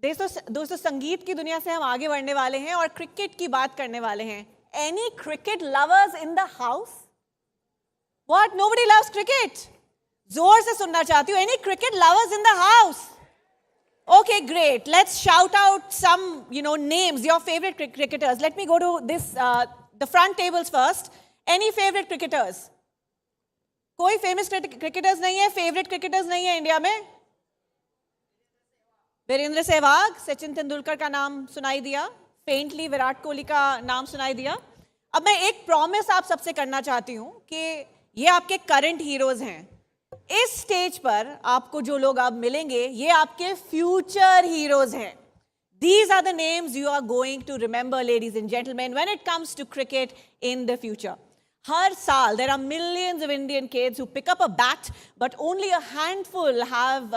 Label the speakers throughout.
Speaker 1: दोस्तों संगीत की दुनिया से हम आगे बढ़ने वाले हैं और क्रिकेट की बात करने वाले हैं. Any cricket lovers in the house? What? Nobody loves cricket? जोर से सुनना चाहती हूँ. Any cricket lovers in the house? Okay, great. Let's shout out some, names, your favorite cricketers. Let me go to the front tables first. Any favorite cricketers? कोई famous cricketers नहीं है? Favorite cricketers नहीं है India में? वीरेंद्र सहवाग, सचिन तेंदुलकर का नाम सुनाई दिया. फेंटली विराट कोहली का नाम सुनाई दिया. अब मैं एक प्रॉमिस आप सबसे करना चाहती हूं कि ये आपके करंट हीरोज हैं. इस स्टेज पर आपको जो लोग अब मिलेंगे ये आपके फ्यूचर हीरोज हैं. These are the names you are going to remember, ladies and gentlemen, when it comes to cricket in the future. हर साल there are millions of Indian kids who pick up a bat, but only a handful have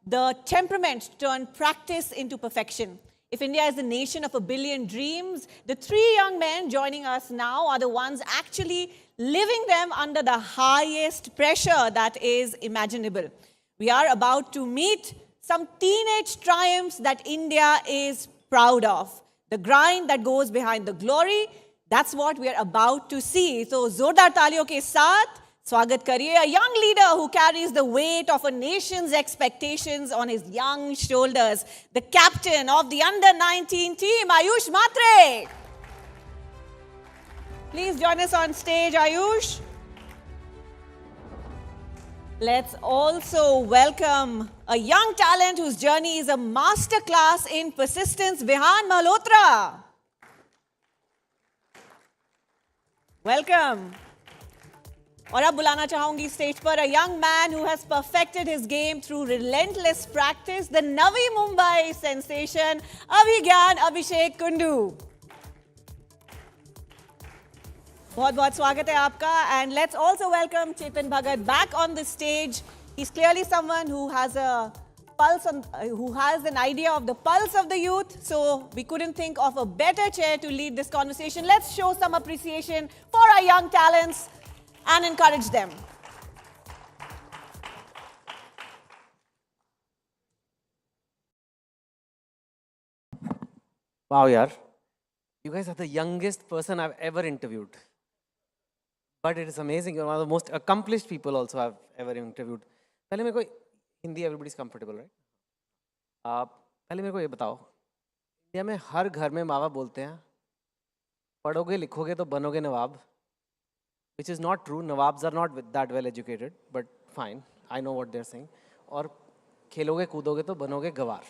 Speaker 1: the temperament to turn practice into perfection. If India is the nation of a billion dreams, the three young men joining us now are the ones actually living them under the highest pressure that is imaginable. We are about to meet some teenage triumphs that India is proud of. The grind that goes behind the glory, that's what we are about to see. So, zordar taaliyon ke saath, स्वागत करिए a young leader who carries the weight of a nation's expectations on his young shoulders, the captain of the under-19 team, Ayush Mhatre. Please join us on stage, Ayush. Let's also welcome a young talent whose journey is a masterclass in persistence, Vihan Malhotra. Welcome. और अब बुलाना चाहूंगी stage पर a young man who has perfected his game through relentless practice, the Navi Mumbai sensation, Abhigyan Abhishek Kundu. बहुत-बहुत स्वागत है आपका. And let's also welcome Chetan Bhagat back on the stage. He's clearly someone who has a pulse who has an idea of the pulse of the youth. So we couldn't think of a better chair to lead this conversation. Let's show some appreciation for our young talents and encourage them.
Speaker 2: Wow, yaar. You guys are the youngest person I've ever interviewed. But it is amazing. You're one of the most accomplished people also I've ever interviewed. पहले मेरे को Hindi everybody's comfortable, right? पहले मेरे को ये बताओ. India में हर घर में माँ बाप बोलते हैं, पढ़ोगे लिखोगे तो बनोगे नवाब. Which is not true. Nawabs are not that well educated, but fine. I know what they're saying. और खेलोगे कूदोगे तो बनोगे गवार.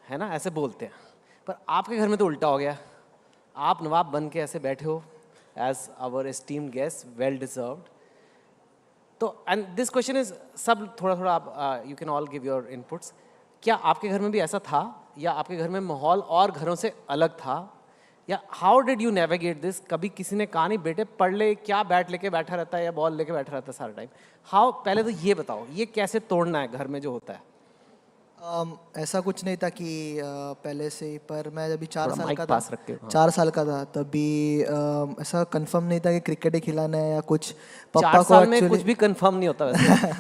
Speaker 2: है ना? ऐसे बोलते हैं. पर आपके घर में तो उल्टा हो गया. आप नवाब बन के ऐसे बैठे हो, as our esteemed guest, well deserved. तो and this question is सब थोड़ा-थोड़ा आप you can all give your inputs. क्या आपके घर में भी ऐसा था या आपके घर में माहौल और घरों से अलग था? या how did you navigate this? कभी किसी ने कहा नहीं बेटे पढ़ ले, क्या बैट लेके बैठा रहता है या बॉल लेके बैठा रहता है सारा टाइम? हाउ, पहले तो ये बताओ, ये कैसे तोड़ना है घर में जो होता है?
Speaker 3: ऐसा कुछ नहीं था कि पहले से ही, पर मैं जब 4 साल का था,
Speaker 2: हाँ।
Speaker 3: 4 साल का था तभी ऐसा कंफर्म नहीं था कि क्रिकेट ही खिलाना है या कुछ. पापा
Speaker 2: 4
Speaker 3: को
Speaker 2: साल में कुछ भी कंफर्म नहीं होता वैसे.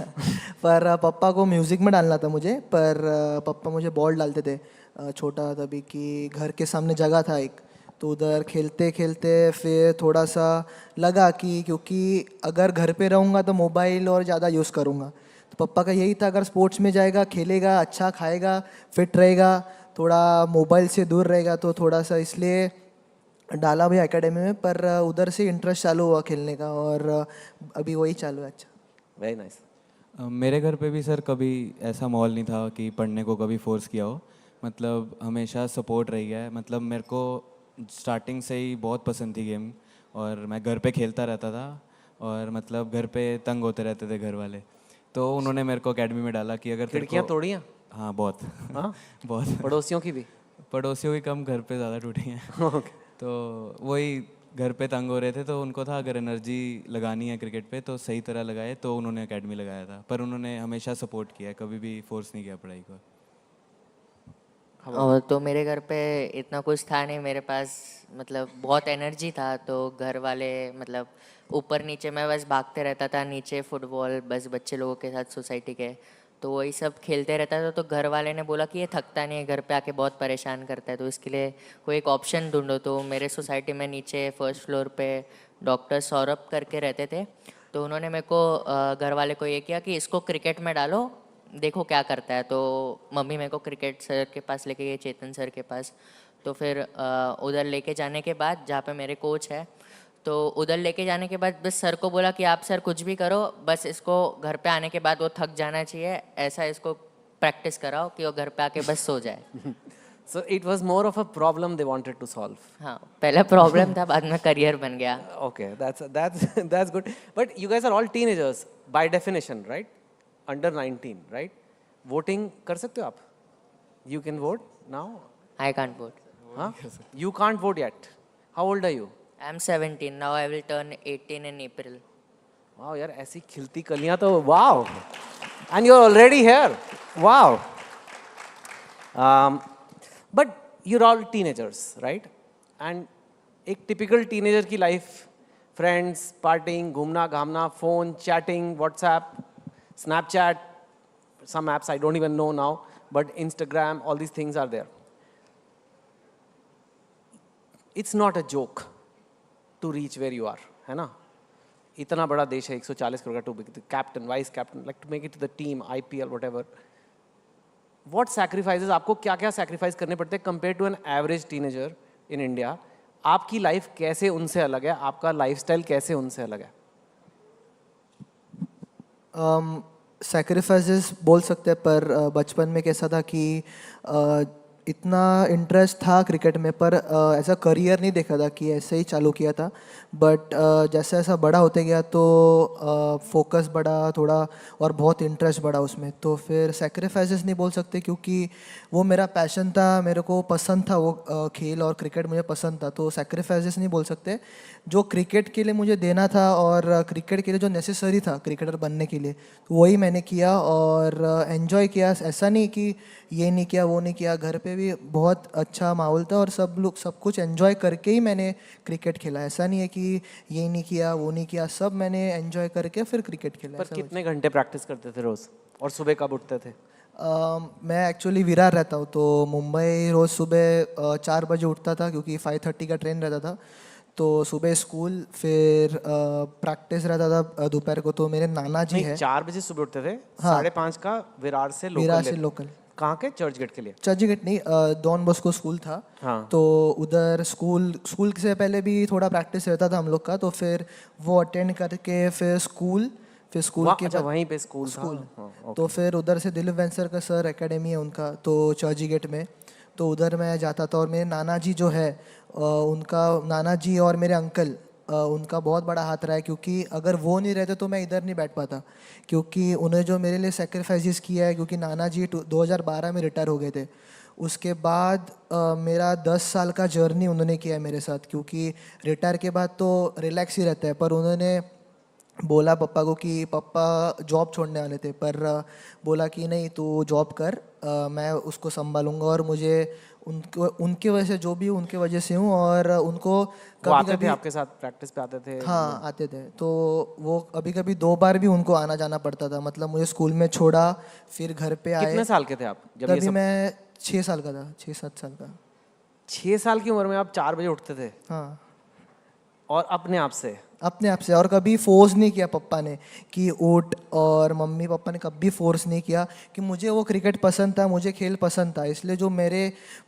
Speaker 3: पर पापा को म्यूजिक में डालना था मुझे, पर पापा मुझे बॉल डालते थे छोटा तभी कि घर के सामने जगह था एक, तो उधर खेलते खेलते फिर थोड़ा सा लगा कि क्योंकि अगर घर पे रहूँगा तो मोबाइल और ज़्यादा यूज़ करूँगा. तो पापा का यही था अगर स्पोर्ट्स में जाएगा, खेलेगा, अच्छा खाएगा, फिट रहेगा, थोड़ा मोबाइल से दूर रहेगा, तो थोड़ा सा इसलिए डाला भी एकेडमी में. पर उधर से इंटरेस्ट चालू हुआ खेलने का और अभी वही चालू है. अच्छा,
Speaker 2: वेरी नाइस.
Speaker 4: मेरे घर पे भी सर कभी ऐसा माहौल नहीं था कि पढ़ने को कभी फोर्स किया हो. मतलब हमेशा सपोर्ट रही है. मतलब मेरे को स्टार्टिंग से ही बहुत पसंद थी गेम और मैं घर पे खेलता रहता था और मतलब घर पे तंग होते रहते थे घर वाले, तो उन्होंने मेरे को एकेडमी में डाला कि अगर
Speaker 2: खिड़कियाँ तोड़ी हैं?
Speaker 4: हाँ बहुत.
Speaker 2: हाँ?
Speaker 4: बहुत.
Speaker 2: पड़ोसियों की भी?
Speaker 4: पड़ोसियों की कम, घर पे ज़्यादा टूटी हैं. तो वही घर पे तंग हो रहे थे तो उनको था अगर एनर्जी लगानी है क्रिकेट पे तो सही तरह लगाए, तो उन्होंने एकेडमी लगाया था. पर उन्होंने हमेशा सपोर्ट किया है, कभी भी फोर्स नहीं किया पढ़ाई को.
Speaker 5: और तो मेरे घर पे इतना कुछ था नहीं, मेरे पास मतलब बहुत एनर्जी था, तो घर वाले मतलब ऊपर नीचे मैं बस भागते रहता था, नीचे फुटबॉल बस बच्चे लोगों के साथ सोसाइटी के. तो वही सब खेलते रहता था। तो घर वाले ने बोला कि ये थकता नहीं है, घर पे आके बहुत परेशान करता है, तो इसके लिए कोई एक ऑप्शन ढूंढो। तो मेरे सोसाइटी में नीचे फर्स्ट फ्लोर पे डॉक्टर सौरभ करके रहते थे, तो उन्होंने मेरे को घर वाले को ये किया कि इसको क्रिकेट में डालो, देखो क्या करता है। तो मम्मी मेरे को क्रिकेट सर के पास लेके गई, चेतन सर के पास। तो फिर उधर लेके जाने के बाद, जहाँ पे मेरे कोच है, तो उधर लेके जाने के बाद बस सर को बोला कि आप सर कुछ भी करो, बस इसको घर पे आने के बाद वो थक जाना चाहिए, ऐसा इसको प्रैक्टिस कराओ कि वो घर पे आके बस सो जाए।
Speaker 2: So it was more of a problem they wanted to solve.
Speaker 5: हाँ, पहला प्रॉब्लम था, बाद में करियर बन गया।
Speaker 2: Okay, that's good. But you guys are all teenagers by definition, right? Under 19, right? Voting कर सकते हो आप? You can vote now?
Speaker 5: I can't vote.
Speaker 2: Huh? You can't vote yet. How old are you?
Speaker 5: I am 17 now, I will turn 18 in April.
Speaker 2: Wow, यार ऐसी खिलती कलियां तो wow. And you're already here. Wow. But you're all teenagers, right? And एक typical teenager की life, friends, partying, घूमना घामना, phone, chatting, WhatsApp, Snapchat, some apps I don't even know now, but Instagram, all these things are there. It's not a joke to reach where you are, है ना? इतना बड़ा देश है, 140 करोड़ का, to be the captain, vice captain, like to make it to the team, IPL, whatever. What sacrifices, आपको क्या क्या sacrifice करने पड़ते हैं compared to an average teenager in India? आपकी life कैसे उनसे अलग है? आपका lifestyle कैसे उनसे अलग है?
Speaker 3: सेक्रीफाइसेस बोल सकते हैं, पर बचपन में कैसा था कि इतना इंटरेस्ट था क्रिकेट में, पर ऐसा करियर नहीं देखा था कि ऐसे ही चालू किया था। बट जैसे जैसा बड़ा होते गया तो फोकस बढ़ा थोड़ा और बहुत इंटरेस्ट बढ़ा उसमें, तो फिर सेक्रीफाइसेस नहीं बोल सकते क्योंकि वो मेरा पैशन था, मेरे को पसंद था वो खेल और क्रिकेट मुझे पसंद था, तो सेक्रीफाइसेस नहीं बोल सकते। जो क्रिकेट के लिए मुझे देना था और क्रिकेट के लिए जो नेसेसरी था क्रिकेटर बनने के लिए, तो वही मैंने किया और एंजॉय किया। ऐसा नहीं कि ये नहीं किया वो नहीं किया, घर पे भी बहुत अच्छा माहौल था और सब लोग सब कुछ एंजॉय करके ही मैंने क्रिकेट खेला। ऐसा नहीं है कि ये नहीं किया वो नहीं किया, सब मैंने एंजॉय करके फिर क्रिकेट खेला।
Speaker 2: पर कितने घंटे प्रैक्टिस करते थे रोज, और सुबह कब उठते थे?
Speaker 3: मैं एक्चुअली विरार रहता हूँ, तो मुंबई रोज़ सुबह 4 बजे उठता था क्योंकि 5:30 का ट्रेन रहता था। तो सुबह स्कूल, फिर प्रैक्टिस रहता था दोपहर को। तो मेरे नाना जी हैं,
Speaker 2: 4 बजे सुबह उठते थे,
Speaker 3: हाँ।
Speaker 2: 5:30 का विरार से
Speaker 3: लोकल।
Speaker 2: कहाँ के? चर्च गेट के लिए?
Speaker 3: चर्चगेट नहीं, डॉन बॉस्को स्कूल था।
Speaker 2: हाँ।
Speaker 3: तो उधर स्कूल से पहले भी थोड़ा प्रैक्टिस रहता था हम लोग का, तो फिर वो अटेंड करके फिर स्कूल के
Speaker 2: अच्छा,
Speaker 3: बाद
Speaker 2: वहीं पे स्कूल था? हाँ,
Speaker 3: तो फिर उधर से दिलीप वेंसर का सर एकेडमी है उनका, तो चर्चगेट में, तो उधर मैं जाता था। और मेरे नाना जी जो है उनका, नाना जी और मेरे अंकल, उनका बहुत बड़ा हाथ रहा है, क्योंकि अगर वो नहीं रहते तो मैं इधर नहीं बैठ पाता, क्योंकि उन्हें जो मेरे लिए सेक्रीफाइसेस किया है, क्योंकि नाना जी 2012 में रिटायर हो गए थे। उसके बाद मेरा 10 साल का जर्नी उन्होंने किया है मेरे साथ, क्योंकि रिटायर के बाद तो रिलैक्स ही रहता है, पर उन्होंने बोला पापा को कि पापा जॉब छोड़ने वाले थे, पर बोला कि नहीं तू जॉब कर, मैं उसको संभालूंगा। और मुझे उनके वजह से जो भी उनके वजह से हूँ, और उनको
Speaker 2: वो आते थे आपके साथ प्रैक्टिस पे आते थे?
Speaker 3: हाँ आते थे। तो वो कभी कभी 2 बार भी उनको आना जाना पड़ता था, मतलब मुझे स्कूल में छोड़ा फिर घर पे आए।
Speaker 2: कितने साल के थे आप जब ये
Speaker 3: तभी
Speaker 2: सब?
Speaker 3: मैं 6 साल का था, 6-7 साल का।
Speaker 2: 6 साल की उम्र में आप 4 बजे उठते थे?
Speaker 3: हाँ,
Speaker 2: और अपने आप से?
Speaker 3: अपने आप से, और कभी फोर्स नहीं किया पापा ने कि उठ, और मम्मी पापा ने कभी फोर्स नहीं किया, कि मुझे वो क्रिकेट पसंद था, मुझे खेल पसंद था, इसलिए जो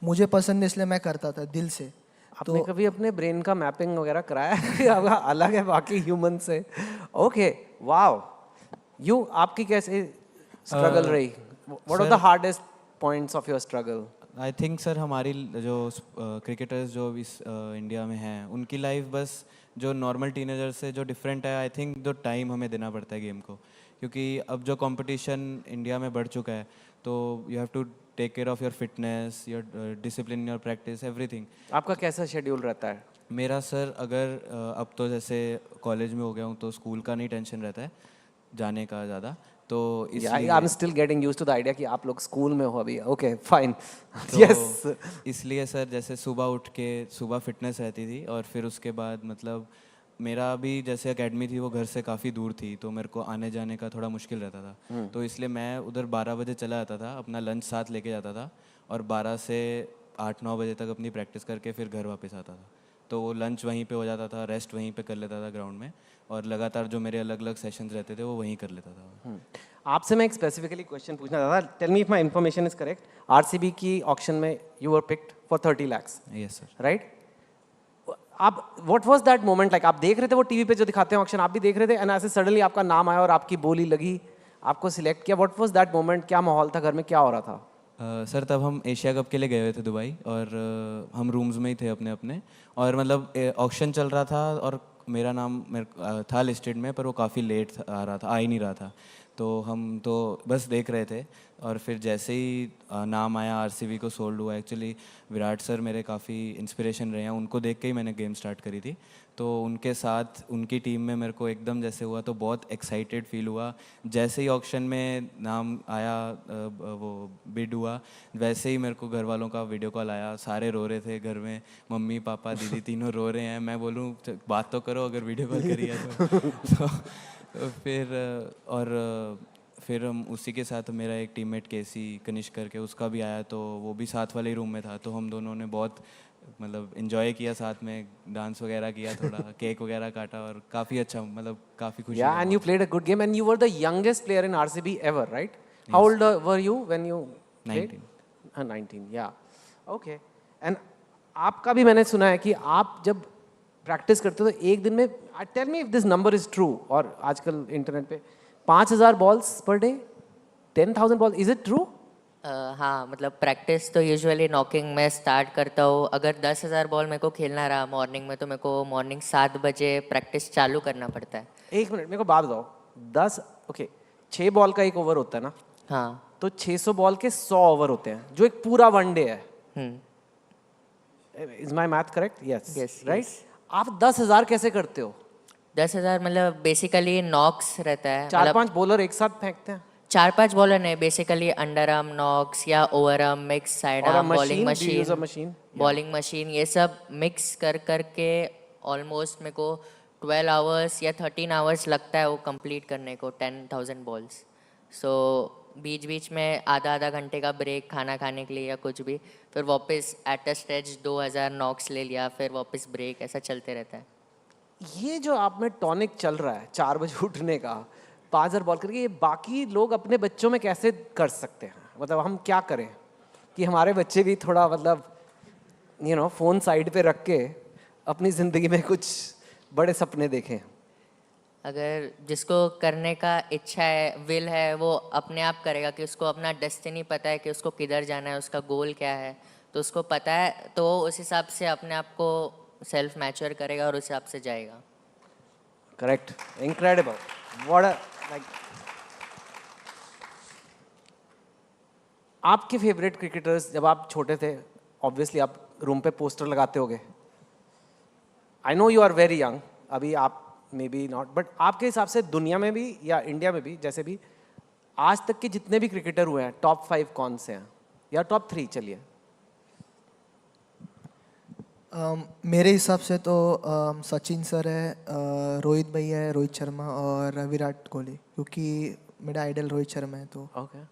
Speaker 3: मुझे पसंद है इसलिए मैं करता था दिल से।
Speaker 2: आपने कभी अपने ब्रेन का मैपिंग वगैरह कराया है? आपका अलग है बाकी ह्यूमन से? Okay, wow. आपकी कैसे स्ट्रगल रही? What are the hardest points of your struggle?
Speaker 4: I think sir हमारी जो क्रिकेटर्स जो इस इंडिया में हैं, उनकी लाइफ बस जो नॉर्मल टीनेजर से जो डिफरेंट है, आई थिंक जो टाइम हमें देना पड़ता है गेम को, क्योंकि अब जो कंपटीशन इंडिया में बढ़ चुका है, तो you have to take care of your fitness, your discipline, your practice, everything.
Speaker 2: आपका कैसा शेड्यूल रहता है?
Speaker 4: मेरा सर अगर अब तो जैसे कॉलेज में हो गया हूँ, तो स्कूल का नहीं टेंशन रहता है जाने का ज़्यादा, तो
Speaker 2: I am still getting used to the idea कि आप लोग स्कूल में हो अभी। Okay fine.
Speaker 4: तो इसलिए सर जैसे सुबह उठ के सुबह फिटनेस रहती थी, और फिर उसके बाद मतलब मेरा भी जैसे एकेडमी थी वो घर से काफ़ी दूर थी, तो मेरे को आने जाने का थोड़ा मुश्किल रहता था। तो इसलिए मैं उधर 12 बजे चला जाता था, अपना लंच साथ लेके जाता था और 12 से 8-9 बजे तक अपनी प्रैक्टिस करके फिर घर वापस आता था। तो वो लंच वहीं पे हो जाता था, रेस्ट वहीं पे कर लेता था ग्राउंड में, और लगातार जो मेरे अलग अलग सेशंस रहते थे वो वहीं कर लेता था।
Speaker 2: आपसे मैं एक स्पेसिफिकली क्वेश्चन पूछना चाहता था। Tell me if my information is correct, RCB की ऑक्शन में you were picked for 30 lakhs,
Speaker 4: yes sir.
Speaker 2: Right? आप what was that moment like? आप देख रहे थे वो टीवी पे जो दिखाते हैं ऑक्शन, आप भी देख रहे थे, एंड ऐसे सडनली आपका नाम आया और आपकी बोली लगी, आपको सिलेक्ट किया। What was that moment? क्या माहौल था घर में, क्या हो रहा था?
Speaker 4: सर तब हम एशिया कप के लिए गए हुए थे दुबई, और हम रूम्स में ही थे अपने अपने, और मतलब ऑक्शन चल रहा था और मेरा नाम था लिस्टेड में, पर वो काफ़ी लेट आ रहा था, आ ही नहीं रहा था। तो हम तो बस देख रहे थे, और फिर जैसे ही नाम आया आरसीबी को सोल्ड हुआ। एक्चुअली विराट सर मेरे काफ़ी इंस्पिरेशन रहे हैं, उनको देख के ही मैंने गेम स्टार्ट करी थी। तो उनके साथ उनकी टीम में मेरे को एकदम जैसे हुआ तो बहुत एक्साइटेड फील हुआ। जैसे ही ऑक्शन में नाम आया, वो बिड हुआ, वैसे ही मेरे को घर वालों का वीडियो कॉल आया। सारे रो रहे थे घर में, मम्मी पापा दीदी तीनों रो रहे हैं। मैं बोलूँ बात तो करो अगर वीडियो कॉल करी है तो फिर फिर हम उसी के साथ मेरा एक टीममेट केसी कनिष्क करके उसका भी आया, तो वो भी साथ वाले ही रूम में था। तो हम दोनों ने बहुत मतलब इन्जॉय किया साथ में, डांस वगैरह किया, थोड़ा केक वगैरह काटा, और काफ़ी अच्छा मतलब काफ़ी खुशी
Speaker 2: Yeah, and you played a good game, and you were the youngest player in RCB ever, right? How old were you when you played?
Speaker 4: 19.
Speaker 2: 19, yeah. Okay. And आपका भी मैंने सुना है कि आप जब प्रैक्टिस करते हो तो एक दिन में, tell me if this number is true, और आजकल इंटरनेट पे 5000 balls per day, 10,000 balls, is it true?
Speaker 5: हाँ, मतलब प्रैक्टिस तो यूजुअली नॉकिंग में स्टार्ट करता हूँ। अगर 10,000 बॉल मेरे को खेलना रहा मॉर्निंग में, तो मेरे को मॉर्निंग 7 बजे प्रैक्टिस चालू करना पड़ता है।
Speaker 2: एक मिनट, मेरे को बात बताओ। 10, ओके, 6 बॉल का एक ओवर होता है ना,
Speaker 5: हाँ।
Speaker 2: तो 600 बॉल के 100 ओवर होते हैं, जो एक पूरा वनडे है। Is my math correct? Yes,
Speaker 5: Yes,
Speaker 2: right.
Speaker 5: yes.
Speaker 2: आप 10,000 कैसे करते हो?
Speaker 5: 10,000 मतलब बेसिकली नॉक्स रहता है,
Speaker 2: 4-5 बॉलर एक साथ फेंकते हैं?
Speaker 5: 4-5 बॉलर नहीं, बेसिकली अंडर आर्म नॉक्स या ओवर आर्म मिक्स, साइड
Speaker 2: और
Speaker 5: arm, bowling
Speaker 2: machine, do you use a
Speaker 5: machine,
Speaker 2: machine?
Speaker 5: Bowling machine, ये सब मिक्स कर करके ऑलमोस्ट मेरे को 12 आवर्स या 13 आवर्स लगता है वो कंप्लीट करने को, 10,000 बॉल्स। सो बीच बीच में आधा आधा घंटे का ब्रेक खाना खाने के लिए या कुछ भी, फिर वापस एट अ स्ट्रेच 2,000 नॉक्स ले लिया, फिर वापस ब्रेक, ऐसा चलते रहता है।
Speaker 2: ये जो आप में टॉनिक चल रहा है 4 बजे उठने का, 5,000 बॉल करके, ये बाकी लोग अपने बच्चों में कैसे कर सकते हैं? मतलब हम क्या करें कि हमारे बच्चे भी थोड़ा मतलब फ़ोन साइड पे रख के अपनी ज़िंदगी में कुछ बड़े सपने देखें?
Speaker 5: अगर जिसको करने का इच्छा है, विल है, वो अपने आप करेगा, कि उसको अपना डेस्टिनी पता है कि उसको किधर जाना है, उसका गोल क्या है, तो उसको पता है, तो उस हिसाब से अपने आप को सेल्फ मैच्योर करेगा और उस हिसाब से जाएगा।
Speaker 2: Correct, incredible, what a like. आपके फेवरेट क्रिकेटर्स जब आप छोटे थे, ऑब्वियसली आप रूम पे पोस्टर लगाते होगे। I know you are very young, अभी आप मे बी नॉट, बट आपके हिसाब से दुनिया में भी या इंडिया में भी, जैसे भी आज तक के जितने भी क्रिकेटर हुए हैं, टॉप 5 कौन से हैं, या टॉप 3 चलिए?
Speaker 3: मेरे हिसाब से तो सचिन सर है, रोहित भैया है, रोहित शर्मा, और विराट कोहली, क्योंकि मेरा आइडल रोहित शर्मा है। तो
Speaker 2: ओके,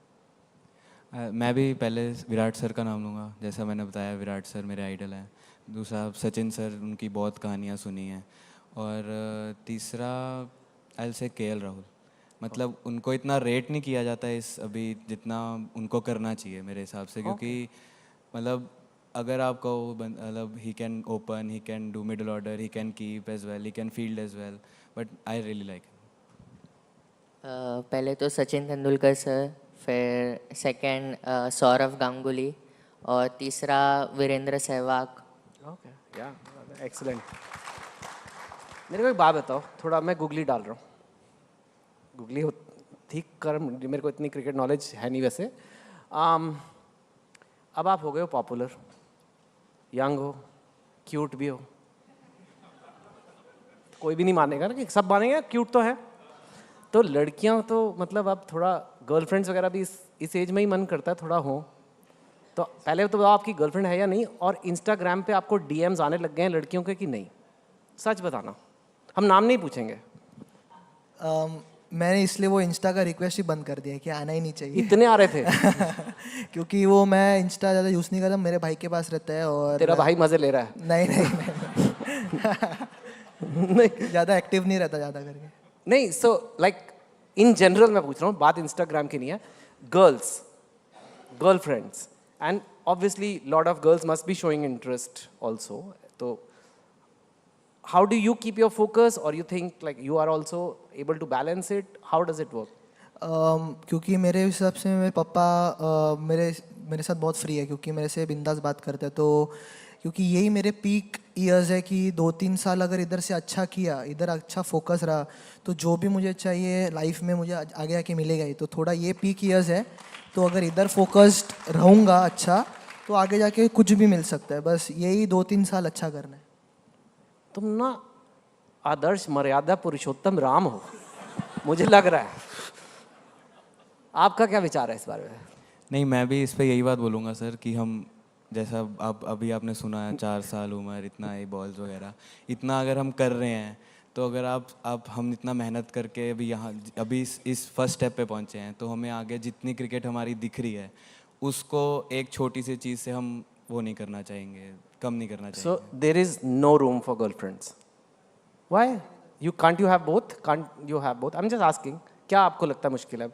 Speaker 4: मैं भी पहले विराट सर का नाम लूँगा, जैसा मैंने बताया विराट सर मेरे आइडल हैं। दूसरा सचिन सर, उनकी बहुत कहानियाँ सुनी हैं। और तीसरा आई से केएल राहुल। मतलब उनको इतना रेट नहीं किया जाता है इस अभी जितना उनको करना चाहिए मेरे हिसाब से, क्योंकि मतलब अगर आप कहो मतलब he can open, he can do middle order, he can keep as well, he can field as well, but I really like
Speaker 5: पहले तो सचिन तेंदुलकर सर, फिर सेकंड सौरव गांगुली, और तीसरा वीरेंद्र सहवाग।
Speaker 2: ओके, या एक्सीलेंट। मेरे को एक बात बताओ, थोड़ा मैं गूगली डाल रहा हूँ, गूगली ठीक कर, मेरे को इतनी क्रिकेट नॉलेज है नहीं वैसे। अब आप हो गए हो पॉपुलर, यंग हो, क्यूट भी हो, कोई भी नहीं मानेगा ना, कि सब मानेंगे क्यूट तो है। तो लड़कियां तो मतलब अब थोड़ा गर्लफ्रेंड्स वगैरह भी इस एज में ही मन करता है थोड़ा हो। तो पहले तो बताओ आपकी गर्लफ्रेंड है या नहीं, और इंस्टाग्राम पे आपको डीएम्स आने लग गए हैं लड़कियों के कि नहीं? सच बताना, हम नाम नहीं पूछेंगे।
Speaker 3: मैंने इसलिए वो इंस्टा का रिक्वेस्ट ही बंद कर दिया है कि आना ही नहीं चाहिए।
Speaker 2: इतने आ रहे थे?
Speaker 3: क्योंकि वो मैं इंस्टा ज़्यादा यूज़ नहीं करता, मेरे भाई के पास रहता है और
Speaker 2: तेरा भाई मजे ले रहा है?
Speaker 3: नहीं नहीं नहीं ज़्यादा एक्टिव नहीं रहता ज़्यादा करके।
Speaker 2: नहीं, सो लाइक इन जनरल मैं पूछ रहा हूँ, बात इंस्टाग्राम की नहीं है। Girls, girlfriends, and obviously lot of girls must be showing interest also, तो how do you keep your focus, or you think like you are also able to balance it? How does it work?
Speaker 3: क्योंकि मेरे हिसाब से मेरे पापा मेरे साथ बहुत फ्री है, क्योंकि मेरे से बिंदास बात करते हैं। तो क्योंकि यही मेरे पीक ईयर्स है कि 2-3 साल अगर इधर से अच्छा किया, इधर अच्छा फोकस रहा, तो जो भी मुझे चाहिए लाइफ में मुझे आगे आके मिलेगा ही। तो थोड़ा ये पीक ईयर्स है, तो अगर इधर फोकस्ड रहूँगा अच्छा, तो आगे जाके कुछ भी मिल सकता है। बस यही 2-3 साल अच्छा करना है।
Speaker 2: तुम ना आदर्श मर्यादा पुरुषोत्तम राम हो, मुझे लग रहा है। आपका क्या विचार है इस बारे में?
Speaker 4: नहीं, मैं भी इस पे यही बात बोलूँगा सर कि हम जैसा आप अभी आपने सुना है 4 साल उम्र, इतना ये बॉल्स वगैरह इतना अगर हम कर रहे हैं, तो अगर आप हम इतना मेहनत करके अभी इस फर्स्ट स्टेप पे पहुँचे हैं, तो हमें आगे जितनी क्रिकेट हमारी दिख रही है उसको एक छोटी सी चीज़ से हम वो नहीं करना चाहेंगे, कम नहीं करना चाहिए।
Speaker 2: So there is no room for girlfriends. Why? Can't you have both? Can't you have both? I'm just asking. क्या आपको लगता है मुश्किल है?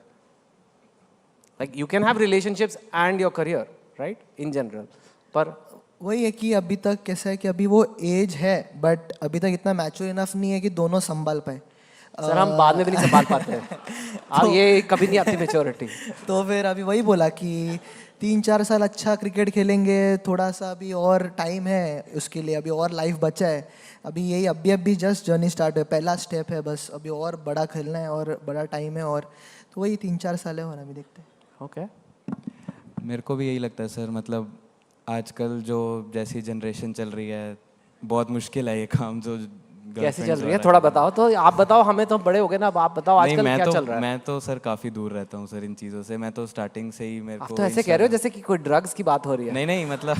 Speaker 2: Like you can have relationships and your career, right? In general. पर
Speaker 3: वही है कि अभी तक कैसा है कि अभी वो एज है, बट अभी तक इतना मैच्योर इनफ नहीं है कि दोनों संभाल पाए।
Speaker 2: सर हम बाद में भी नहीं संभाल पाते हैं। आप ये कभी नहीं आती मेच्योरिटी।
Speaker 3: तो फिर अभी वही बोला कि 3-4 साल अच्छा क्रिकेट खेलेंगे, थोड़ा सा अभी और टाइम है उसके लिए, अभी और लाइफ बचा है। अभी यही अभी जस्ट जर्नी स्टार्ट है, पहला स्टेप है बस, अभी और बड़ा खेलना है और बड़ा टाइम है, और तो वही 3-4 साल है और अभी देखते हैं।
Speaker 2: ओके।
Speaker 4: मेरे को भी यही लगता है सर, मतलब आजकल जो जैसी जनरेशन चल रही है, बहुत मुश्किल है ये काम जो
Speaker 2: कैसे चल रही है थोड़ा बताओ तो। आप बताओ, हमें तो बड़े हो गए ना, अब आप बताओ आजकल क्या चल रहा है।
Speaker 4: मैं तो सर काफ़ी दूर रहता हूँ सर इन चीज़ों से। मैं तो स्टार्टिंग से ही मेरे
Speaker 2: आप
Speaker 4: को
Speaker 2: तो ऐसे कह रहे हो जैसे कि कोई ड्रग्स की बात हो रही है।
Speaker 4: नहीं मतलब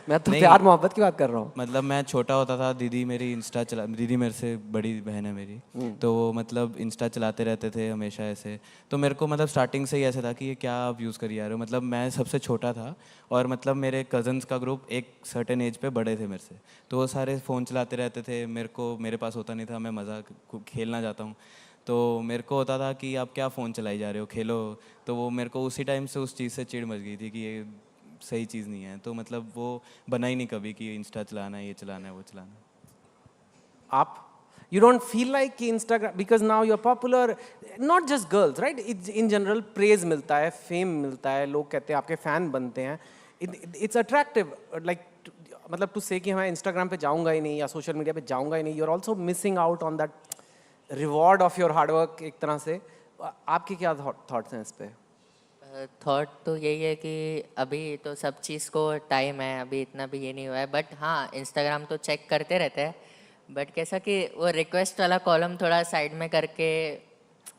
Speaker 2: मैं तो
Speaker 4: नहीं।
Speaker 2: प्यार मोहब्बत की बात कर रहा हूँ।
Speaker 4: मतलब मैं छोटा होता था, दीदी मेरी इंस्टा चला, दीदी मेरे से बड़ी बहन है मेरी, तो वो मतलब इंस्टा चलाते रहते थे हमेशा ऐसे। तो मेरे को मतलब स्टार्टिंग से ही ऐसा था कि ये क्या आप यूज़ करिए आ रहे हो। मतलब मैं सबसे छोटा था और मतलब मेरे कज़न्स का ग्रुप एक सर्टेन एज पे बड़े थे मेरे से, तो वो सारे फ़ोन चलाते रहते थे। मेरे पास होता नहीं था, मैं मज़ा खेलना चाहता हूँ, तो मेरे को होता था कि आप क्या फ़ोन चलाई जा रहे हो, खेलो। तो वो मेरे को उसी टाइम से उस चीज़ से चिढ़ मच गई थी कि ये सही चीज़ नहीं है। तो मतलब वो बना ही नहीं कभी कि इंस्टा चलाना है, ये चलाना है, वो चलाना है।
Speaker 2: आप you don't feel like कि Instagram, because now you're popular, not just girls, right? In general praise मिलता है, fame मिलता है, लोग कहते हैं आपके फैन बनते हैं, it's attractive, like मतलब to say कि मैं Instagram पे जाऊंगा ही नहीं या सोशल मीडिया पे जाऊंगा ही नहीं, you're also missing out on that reward of your hard work एक तरह से। आपके क्या thoughts हैं इस पे?
Speaker 5: थॉट तो यही है कि अभी तो सब चीज़ को टाइम है, अभी इतना भी ये नहीं हुआ है। बट हाँ, इंस्टाग्राम तो चेक करते रहते हैं, बट कैसा कि वो रिक्वेस्ट वाला कॉलम थोड़ा साइड में करके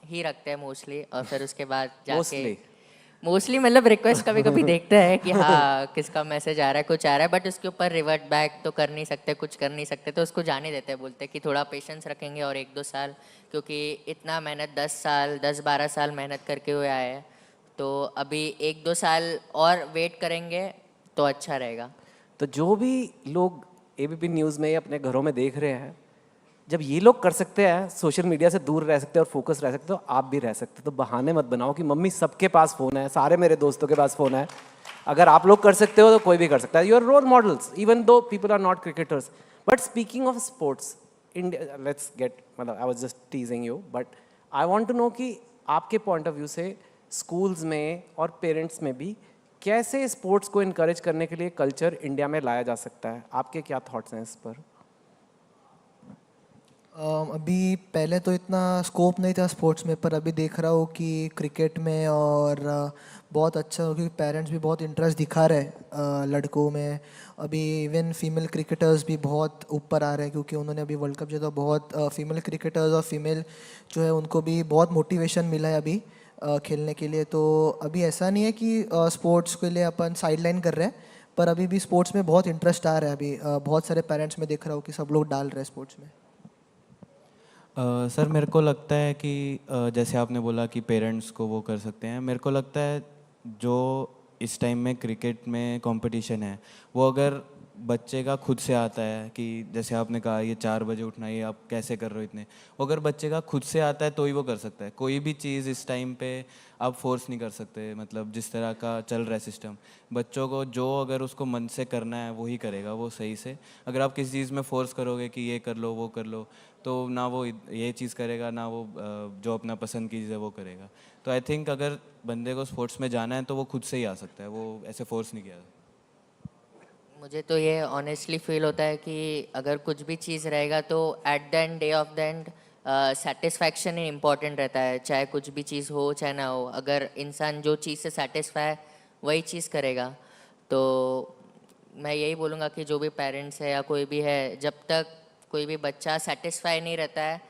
Speaker 5: ही रखते हैं मोस्टली, और फिर उसके बाद जाके मोस्टली मतलब रिक्वेस्ट कभी कभी देखते हैं कि हाँ किसका मैसेज आ रहा है, कुछ आ रहा है, बट उसके ऊपर रिवर्ट बैक तो कर नहीं सकते, कुछ कर नहीं सकते, तो उसको जाने देते हैं। बोलते हैं कि थोड़ा पेशेंस रखेंगे और 1-2 साल, क्योंकि इतना मेहनत 10-12 साल मेहनत करके हुए आए हैं, तो अभी 1-2 साल और वेट करेंगे तो अच्छा रहेगा।
Speaker 2: तो जो भी लोग एबीपी न्यूज़ में अपने घरों में देख रहे हैं, जब ये लोग कर सकते हैं, सोशल मीडिया से दूर रह सकते हैं और फोकस रह सकते हो, आप भी रह सकते हो। तो बहाने मत बनाओ कि मम्मी सबके पास फ़ोन है, सारे मेरे दोस्तों के पास फ़ोन है। अगर आप लोग कर सकते हो तो कोई भी कर सकता है। You are role models even though people are not cricketers. But speaking of sports, India, let's get, मतलब I was just teasing you, but I want to know कि आपके पॉइंट ऑफ व्यू से स्कूल्स में और parents में भी कैसे sports को इनकरेज करने के लिए कल्चर इंडिया में लाया जा सकता है। आपके क्या थॉट्स हैं इस पर?
Speaker 3: अभी पहले तो इतना स्कोप नहीं था स्पोर्ट्स में, पर अभी देख रहा हूँ कि क्रिकेट में और बहुत अच्छा, क्योंकि पेरेंट्स भी बहुत इंटरेस्ट दिखा रहे हैं लड़कों में। अभी इवन फीमेल क्रिकेटर्स भी बहुत ऊपर आ रहे हैं, क्योंकि उन्होंने अभी वर्ल्ड कप जीता। बहुत फीमेल क्रिकेटर्स और फीमेल जो है उनको भी बहुत मोटिवेशन मिला है अभी खेलने के लिए। तो अभी ऐसा नहीं है कि स्पोर्ट्स के लिए अपन साइडलाइन कर रहे हैं, पर अभी भी स्पोर्ट्स में बहुत इंटरेस्ट आ रहा है। अभी बहुत सारे पेरेंट्स में देख रहा हूँ कि सब लोग डाल रहे हैं स्पोर्ट्स में।
Speaker 4: सर मेरे को लगता है कि जैसे आपने बोला कि पेरेंट्स को वो कर सकते हैं, मेरे को लगता है जो इस टाइम में क्रिकेट में कंपटीशन है वो अगर बच्चे का खुद से आता है कि जैसे आपने कहा ये 4 बजे उठना, ये आप कैसे कर रहे हो इतने, वो अगर बच्चे का खुद से आता है तो ही वो कर सकता है। कोई भी चीज़ इस टाइम पे आप फोर्स नहीं कर सकते, मतलब जिस तरह का चल रहा है सिस्टम, बच्चों को जो अगर उसको मन से करना है वो ही करेगा वो सही से। अगर आप किसी चीज़ में फोर्स करोगे कि ये कर लो वो कर लो, तो ना वो ये चीज़ करेगा ना वो जो अपना पसंद की चीज़ है वो करेगा। तो आई थिंक अगर बंदे को स्पोर्ट्स में जाना है तो वो खुद से ही आ सकता है, वो ऐसे फोर्स नहीं किया।
Speaker 5: मुझे तो ये ऑनेस्टली फील होता है कि अगर कुछ भी चीज़ रहेगा तो at the end, day of the end, satisfaction he important रहता है। चाहे कुछ भी चीज़ हो चाहे ना हो, अगर इंसान जो चीज़ से सेटिस्फाई है वही चीज़ करेगा। तो मैं यही बोलूँगा कि जो भी पेरेंट्स है या कोई भी है, जब तक कोई भी बच्चा सेटिस्फाई नहीं रहता है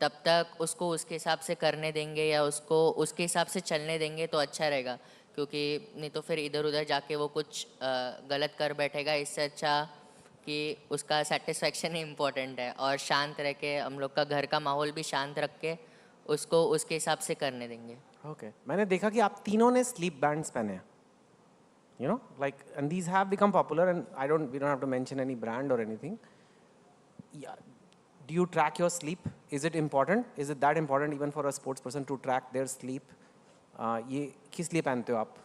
Speaker 5: तब तक उसको उसके हिसाब से करने देंगे या उसको उसके हिसाब से चलने देंगे तो अच्छा रहेगा, क्योंकि नहीं तो फिर इधर उधर जाके वो कुछ गलत कर बैठेगा। इससे अच्छा कि उसका सेटिस्फैक्शन ही इम्पोर्टेंट है, और शांत रह के हम लोग का घर का माहौल भी शांत रख के उसको उसके हिसाब से करने देंगे।
Speaker 2: ओके, मैंने देखा कि आप तीनों ने स्लीप बैंड्स पहने हैं, you know, like, and these have become popular, and we don't have to mention any brand or anything. Yeah. Do you track your sleep? Is it important? Is it that important even for a sports person to track their sleep? ये किस लिए पहनते हो आप,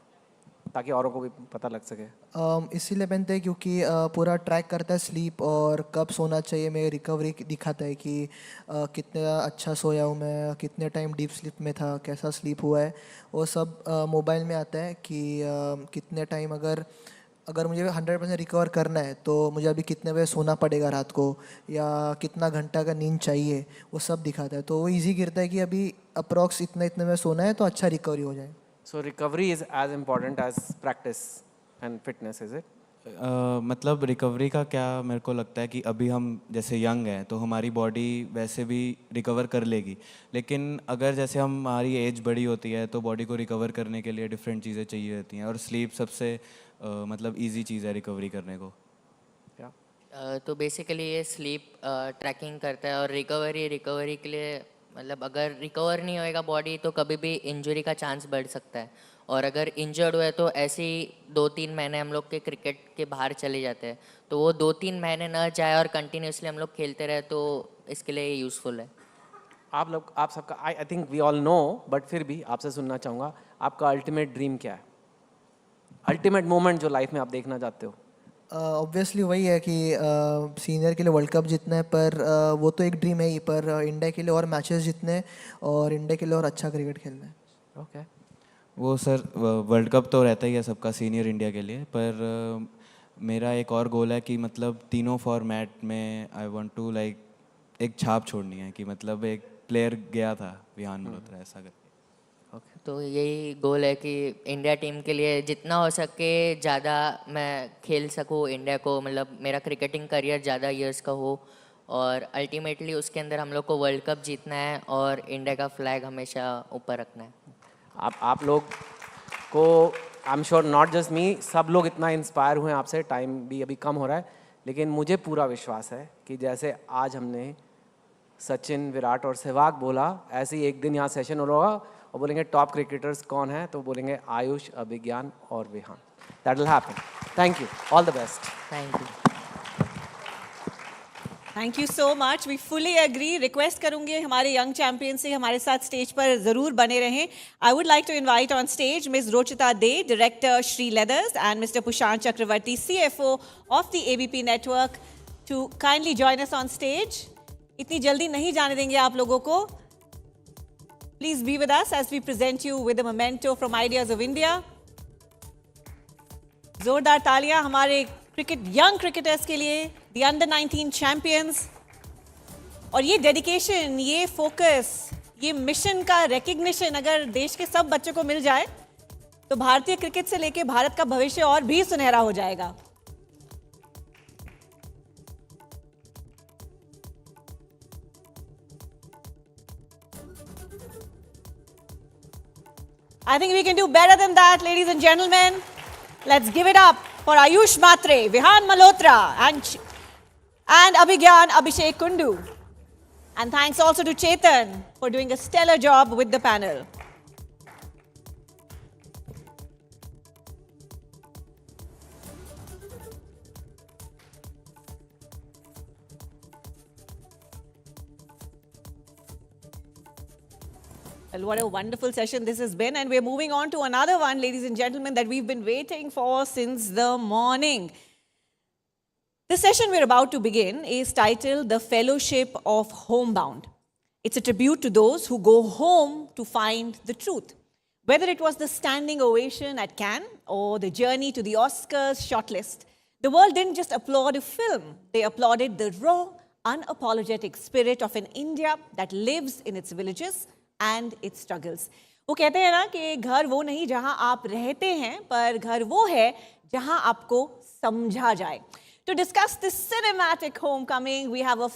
Speaker 2: ताकि औरों को भी पता लग सके?
Speaker 3: इसीलिए पहनते हैं क्योंकि पूरा ट्रैक करता है स्लीप और कब सोना चाहिए, मेरी रिकवरी दिखाता है कि कितना अच्छा सोया हूँ मैं, कितने टाइम डीप स्लीप में था, कैसा स्लीप हुआ है, वो सब मोबाइल में आता है कि कितने टाइम अगर मुझे 100% रिकवर करना है तो मुझे अभी कितने बजे सोना पड़ेगा रात को, या कितना घंटा का नींद चाहिए, वो सब दिखाता है। तो वो इजी गिरता है कि अभी अप्रॉक्स इतने में सोना है तो अच्छा रिकवरी हो जाए।
Speaker 2: So recovery is as important as practice and fitness, is it?
Speaker 4: मतलब रिकवरी का क्या, मेरे को लगता है कि अभी हम जैसे यंग हैं तो हमारी बॉडी वैसे भी रिकवर कर लेगी, लेकिन अगर जैसे हमारी एज बड़ी होती है तो बॉडी को रिकवर करने के लिए डिफरेंट चीज़ें चाहिए होती हैं, और स्लीप सबसे मतलब इजी चीज़ है रिकवरी करने को।
Speaker 5: तो बेसिकली ये स्लीप ट्रैकिंग करता है, और रिकवरी के लिए मतलब अगर रिकवर नहीं होएगा बॉडी तो कभी भी इंजरी का चांस बढ़ सकता है, और अगर इंजर्ड हुए तो ऐसे ही 2-3 महीने हम लोग के क्रिकेट के बाहर चले जाते हैं। तो वो 2-3 महीने न जाए और कंटिन्यूसली हम लोग खेलते रहे, तो इसके लिए ये यूज़फुल है।
Speaker 2: आप सबका I think we all know, but फिर भी आपसे सुनना चाहूँगा, आपका अल्टीमेट ड्रीम क्या है? अल्टीमेट मोमेंट जो लाइफ में आप देखना चाहते हो?
Speaker 3: ऑब्वियसली वही है कि सीनियर के लिए वर्ल्ड कप जीतना है, पर वो तो एक ड्रीम है ही, पर इंडिया के लिए और मैचेस जीतने हैं और इंडिया के लिए और अच्छा क्रिकेट खेलना है।
Speaker 2: ओके,
Speaker 4: वो सर वर्ल्ड कप तो रहता ही है सबका सीनियर इंडिया के लिए, पर मेरा एक और गोल है कि मतलब तीनों फॉर्मेट में आई वांट टू लाइक एक छाप छोड़नी है, कि मतलब एक प्लेयर गया था विहान मल्होत्रा ऐसा करके।
Speaker 5: तो यही गोल है कि इंडिया टीम के लिए जितना हो सके ज़्यादा मैं खेल सकूँ इंडिया को, मतलब मेरा क्रिकेटिंग करियर ज़्यादा इयर्स का हो, और अल्टीमेटली उसके अंदर हम लोग को वर्ल्ड कप जीतना है और इंडिया का फ्लैग हमेशा ऊपर रखना है।
Speaker 2: आप लोग को I am sure not just me, सब लोग इतना इंस्पायर हुए हैं आपसे, टाइम भी अभी कम हो रहा है, लेकिन मुझे पूरा विश्वास है कि जैसे आज हमने सचिन, विराट और सहवाग बोला, ऐसे ही एक दिन यहाँ सेशन हो रहा होगा और बोलेंगे टॉप क्रिकेटर्स कौन है, तो बोलेंगे आयुष, अभिज्ञान और Vihaan. That will happen. Thank you, all the best.
Speaker 5: Thank you.
Speaker 1: Thank you so much, we fully agree. Request करूंगी हमारे यंग चैंपियन से हमारे साथ स्टेज पर जरूर बने रहें। I would like to invite on stage miss Rochita Dey, director Shree Leathers, and mister Pushant Chakraborty, CFO of the ABP network, to kindly join us on stage. इतनी जल्दी नहीं जाने देंगे आप लोगों को। Please be with us as we present you with a memento from Ideas of India. जोरदार तालियां हमारे यंग क्रिकेटर्स के लिए, the Under 19 चैंपियंस। और ये डेडिकेशन, ये फोकस, ये मिशन का रिकग्निशन अगर देश के सब बच्चों को मिल जाए तो भारतीय क्रिकेट से लेके भारत का भविष्य और भी सुनहरा हो जाएगा। I think we can do better than that, ladies and gentlemen. Let's give it up for Ayush Matre, Vihan Malhotra, and Abhigyan Abhishek Kundu. And thanks also to Chetan for doing a stellar job with the panel. Well, what a wonderful session this has been. And we're moving on to another one, ladies and gentlemen, that we've been waiting for since the morning. The session we're about to begin is titled The Fellowship of Homebound. It's a tribute to those who go home to find the truth. Whether it was the standing ovation at Cannes or the journey to the Oscars shortlist, the world didn't just applaud a film, they applauded the raw, unapologetic spirit of an India that lives in its villages and its struggles. वो कहते हैं ना कि घर वो नहीं जहां आप रहते हैं, पर घर वो है जहां आपको समझा जाए. To discuss this cinematic homecoming, we have a